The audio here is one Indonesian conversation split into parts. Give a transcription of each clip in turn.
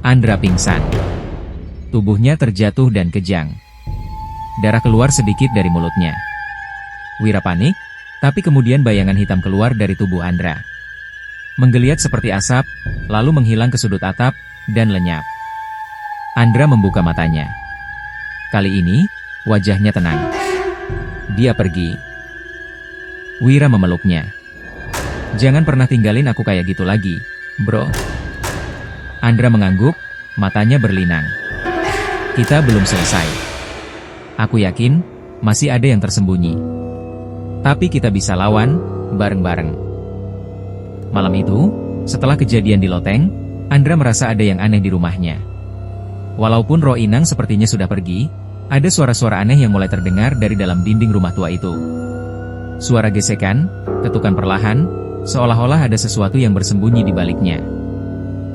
Andra pingsan. Tubuhnya terjatuh dan kejang. Darah keluar sedikit dari mulutnya. Wira panik, tapi kemudian bayangan hitam keluar dari tubuh Andra. Menggeliat seperti asap, lalu menghilang ke sudut atap, dan lenyap. Andra membuka matanya. Kali ini, wajahnya tenang. Dia pergi. Wira memeluknya. Jangan pernah tinggalin aku kayak gitu lagi, bro. Andra mengangguk, matanya berlinang. Kita belum selesai. Aku yakin, masih ada yang tersembunyi. Tapi kita bisa lawan, bareng-bareng. Malam itu, setelah kejadian di loteng, Andra merasa ada yang aneh di rumahnya. Walaupun roh inang sepertinya sudah pergi, ada suara-suara aneh yang mulai terdengar dari dalam dinding rumah tua itu. Suara gesekan, ketukan perlahan, seolah-olah ada sesuatu yang bersembunyi di baliknya.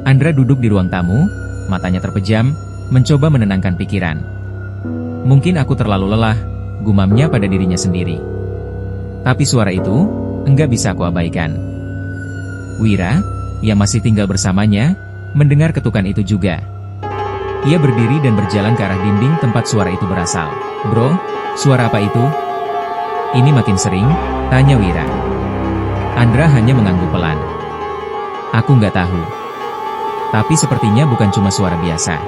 Andra duduk di ruang tamu, matanya terpejam, mencoba menenangkan pikiran. Mungkin aku terlalu lelah, gumamnya pada dirinya sendiri. Tapi suara itu, enggak bisa aku abaikan. Wira, yang masih tinggal bersamanya, mendengar ketukan itu juga. Ia berdiri dan berjalan ke arah dinding tempat suara itu berasal. Bro, suara apa itu? Ini makin sering, tanya Wira. Andra hanya mengangguk pelan. Aku nggak tahu. Tapi sepertinya bukan cuma suara biasa.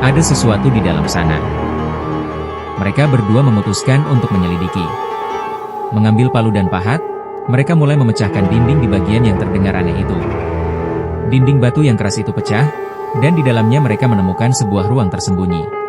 Ada sesuatu di dalam sana. Mereka berdua memutuskan untuk menyelidiki. Mengambil palu dan pahat, mereka mulai memecahkan dinding di bagian yang terdengar aneh itu. Dinding batu yang keras itu pecah, dan di dalamnya mereka menemukan sebuah ruang tersembunyi.